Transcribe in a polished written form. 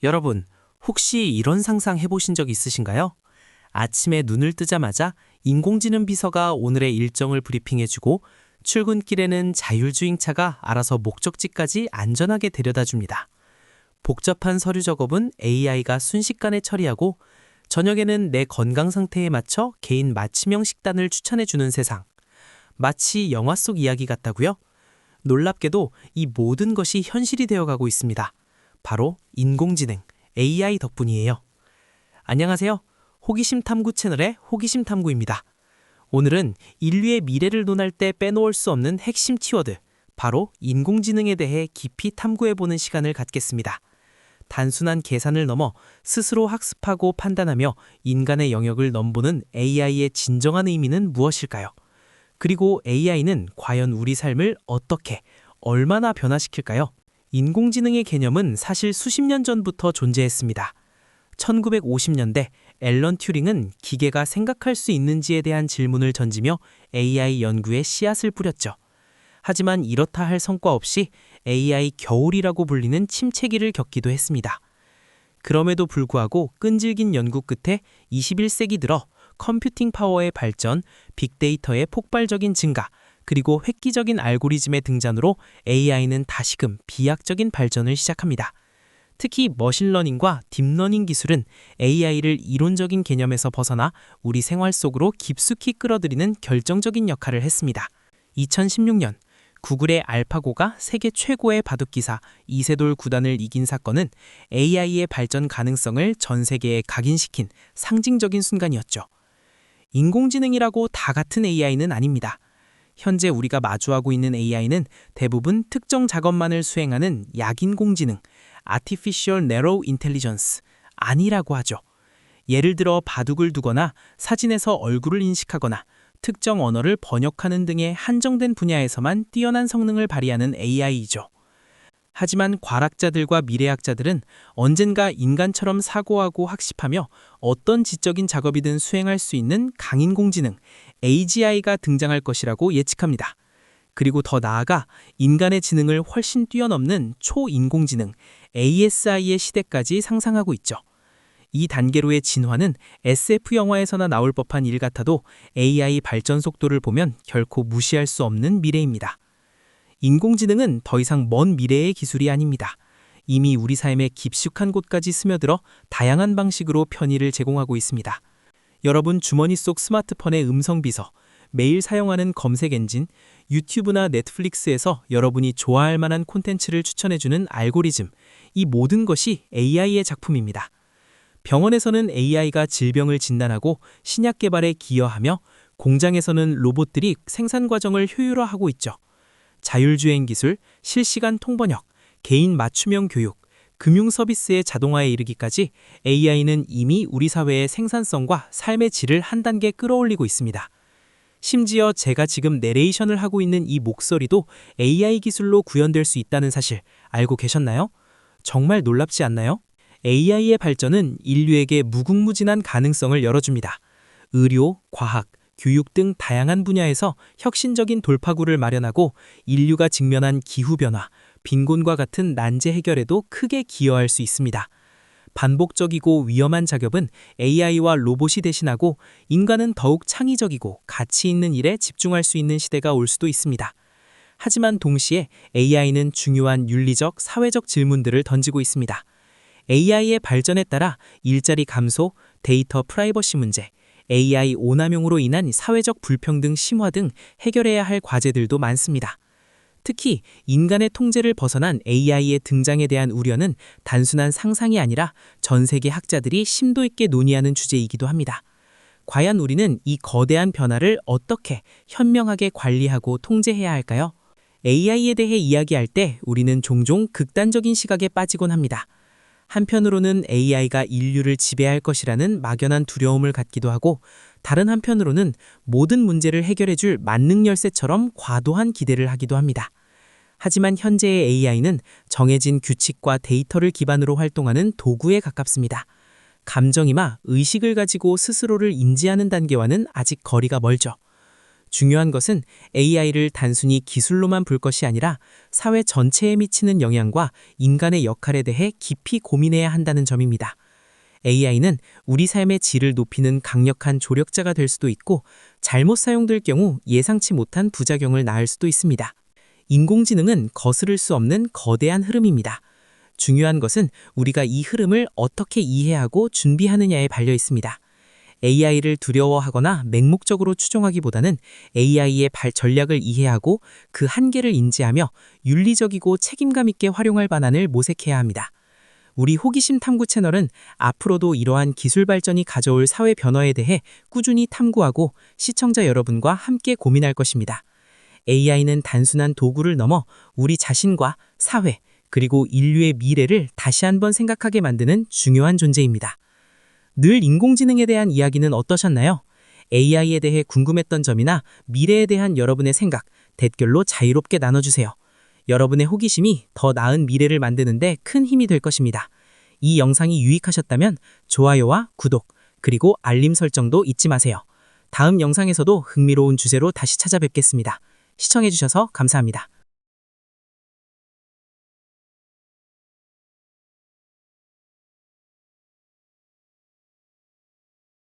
여러분, 혹시 이런 상상 해보신 적 있으신가요? 아침에 눈을 뜨자마자 인공지능 비서가 오늘의 일정을 브리핑해주고 출근길에는 자율주행차가 알아서 목적지까지 안전하게 데려다 줍니다. 복잡한 서류 작업은 AI가 순식간에 처리하고 저녁에는 내 건강 상태에 맞춰 개인 맞춤형 식단을 추천해주는 세상. 마치 영화 속 이야기 같다고요? 놀랍게도 이 모든 것이 현실이 되어가고 있습니다. 바로 인공지능, AI 덕분이에요. 안녕하세요. 호기심 탐구 채널의 호기심 탐구입니다. 오늘은 인류의 미래를 논할 때 빼놓을 수 없는 핵심 키워드, 바로 인공지능에 대해 깊이 탐구해보는 시간을 갖겠습니다. 단순한 계산을 넘어 스스로 학습하고 판단하며 인간의 영역을 넘보는 AI의 진정한 의미는 무엇일까요? 그리고 AI는 과연 우리 삶을 어떻게, 얼마나 변화시킬까요? 인공지능의 개념은 사실 수십 년 전부터 존재했습니다. 1950년대 앨런 튜링은 기계가 생각할 수 있는지에 대한 질문을 던지며 AI 연구에 씨앗을 뿌렸죠. 하지만 이렇다 할 성과 없이 AI 겨울이라고 불리는 침체기를 겪기도 했습니다. 그럼에도 불구하고 끈질긴 연구 끝에 21세기 들어 컴퓨팅 파워의 발전, 빅데이터의 폭발적인 증가, 그리고 획기적인 알고리즘의 등장으로 AI는 다시금 비약적인 발전을 시작합니다. 특히 머신러닝과 딥러닝 기술은 AI를 이론적인 개념에서 벗어나 우리 생활 속으로 깊숙이 끌어들이는 결정적인 역할을 했습니다. 2016년 구글의 알파고가 세계 최고의 바둑기사 이세돌 구단을 이긴 사건은 AI의 발전 가능성을 전 세계에 각인시킨 상징적인 순간이었죠. 인공지능이라고 다 같은 AI는 아닙니다. 현재 우리가 마주하고 있는 AI는 대부분 특정 작업만을 수행하는 약인공지능, Artificial Narrow Intelligence, 아니라고 하죠. 예를 들어 바둑을 두거나 사진에서 얼굴을 인식하거나 특정 언어를 번역하는 등의 한정된 분야에서만 뛰어난 성능을 발휘하는 AI이죠. 하지만 과학자들과 미래학자들은 언젠가 인간처럼 사고하고 학습하며 어떤 지적인 작업이든 수행할 수 있는 강인공지능, AGI가 등장할 것이라고 예측합니다. 그리고 더 나아가 인간의 지능을 훨씬 뛰어넘는 초인공지능, ASI의 시대까지 상상하고 있죠. 이 단계로의 진화는 SF 영화에서나 나올 법한 일 같아도 AI 발전 속도를 보면 결코 무시할 수 없는 미래입니다. 인공지능은 더 이상 먼 미래의 기술이 아닙니다. 이미 우리 삶의 깊숙한 곳까지 스며들어 다양한 방식으로 편의를 제공하고 있습니다. 여러분 주머니 속 스마트폰의 음성비서, 매일 사용하는 검색 엔진, 유튜브나 넷플릭스에서 여러분이 좋아할 만한 콘텐츠를 추천해주는 알고리즘, 이 모든 것이 AI의 작품입니다. 병원에서는 AI가 질병을 진단하고 신약 개발에 기여하며 공장에서는 로봇들이 생산 과정을 효율화하고 있죠. 자율주행 기술, 실시간 통번역, 개인 맞춤형 교육, 금융 서비스의 자동화에 이르기까지 AI는 이미 우리 사회의 생산성과 삶의 질을 한 단계 끌어올리고 있습니다. 심지어 제가 지금 내레이션을 하고 있는 이 목소리도 AI 기술로 구현될 수 있다는 사실 알고 계셨나요? 정말 놀랍지 않나요? AI의 발전은 인류에게 무궁무진한 가능성을 열어줍니다. 의료, 과학, 교육 등 다양한 분야에서 혁신적인 돌파구를 마련하고 인류가 직면한 기후변화, 빈곤과 같은 난제 해결에도 크게 기여할 수 있습니다. 반복적이고 위험한 작업은 AI와 로봇이 대신하고 인간은 더욱 창의적이고 가치 있는 일에 집중할 수 있는 시대가 올 수도 있습니다. 하지만 동시에 AI는 중요한 윤리적, 사회적 질문들을 던지고 있습니다. AI의 발전에 따라 일자리 감소, 데이터 프라이버시 문제, AI 오남용으로 인한 사회적 불평등 심화 등 해결해야 할 과제들도 많습니다. 특히 인간의 통제를 벗어난 AI의 등장에 대한 우려는 단순한 상상이 아니라 전 세계 학자들이 심도 있게 논의하는 주제이기도 합니다. 과연 우리는 이 거대한 변화를 어떻게 현명하게 관리하고 통제해야 할까요? AI에 대해 이야기할 때 우리는 종종 극단적인 시각에 빠지곤 합니다. 한편으로는 AI가 인류를 지배할 것이라는 막연한 두려움을 갖기도 하고 다른 한편으로는 모든 문제를 해결해줄 만능 열쇠처럼 과도한 기대를 하기도 합니다. 하지만 현재의 AI는 정해진 규칙과 데이터를 기반으로 활동하는 도구에 가깝습니다. 감정이나 의식을 가지고 스스로를 인지하는 단계와는 아직 거리가 멀죠. 중요한 것은 AI를 단순히 기술로만 볼 것이 아니라 사회 전체에 미치는 영향과 인간의 역할에 대해 깊이 고민해야 한다는 점입니다. AI는 우리 삶의 질을 높이는 강력한 조력자가 될 수도 있고 잘못 사용될 경우 예상치 못한 부작용을 낳을 수도 있습니다. 인공지능은 거스를 수 없는 거대한 흐름입니다. 중요한 것은 우리가 이 흐름을 어떻게 이해하고 준비하느냐에 달려 있습니다. AI를 두려워하거나 맹목적으로 추종하기보다는 AI의 전략을 이해하고 그 한계를 인지하며 윤리적이고 책임감 있게 활용할 방안을 모색해야 합니다. 우리 호기심 탐구 채널은 앞으로도 이러한 기술 발전이 가져올 사회 변화에 대해 꾸준히 탐구하고 시청자 여러분과 함께 고민할 것입니다. AI는 단순한 도구를 넘어 우리 자신과 사회, 그리고 인류의 미래를 다시 한번 생각하게 만드는 중요한 존재입니다. 늘 인공지능에 대한 이야기는 어떠셨나요? AI에 대해 궁금했던 점이나 미래에 대한 여러분의 생각, 댓글로 자유롭게 나눠주세요. 여러분의 호기심이 더 나은 미래를 만드는데 큰 힘이 될 것입니다. 이 영상이 유익하셨다면 좋아요와 구독, 그리고 알림 설정도 잊지 마세요. 다음 영상에서도 흥미로운 주제로 다시 찾아뵙겠습니다. 시청해주셔서 감사합니다.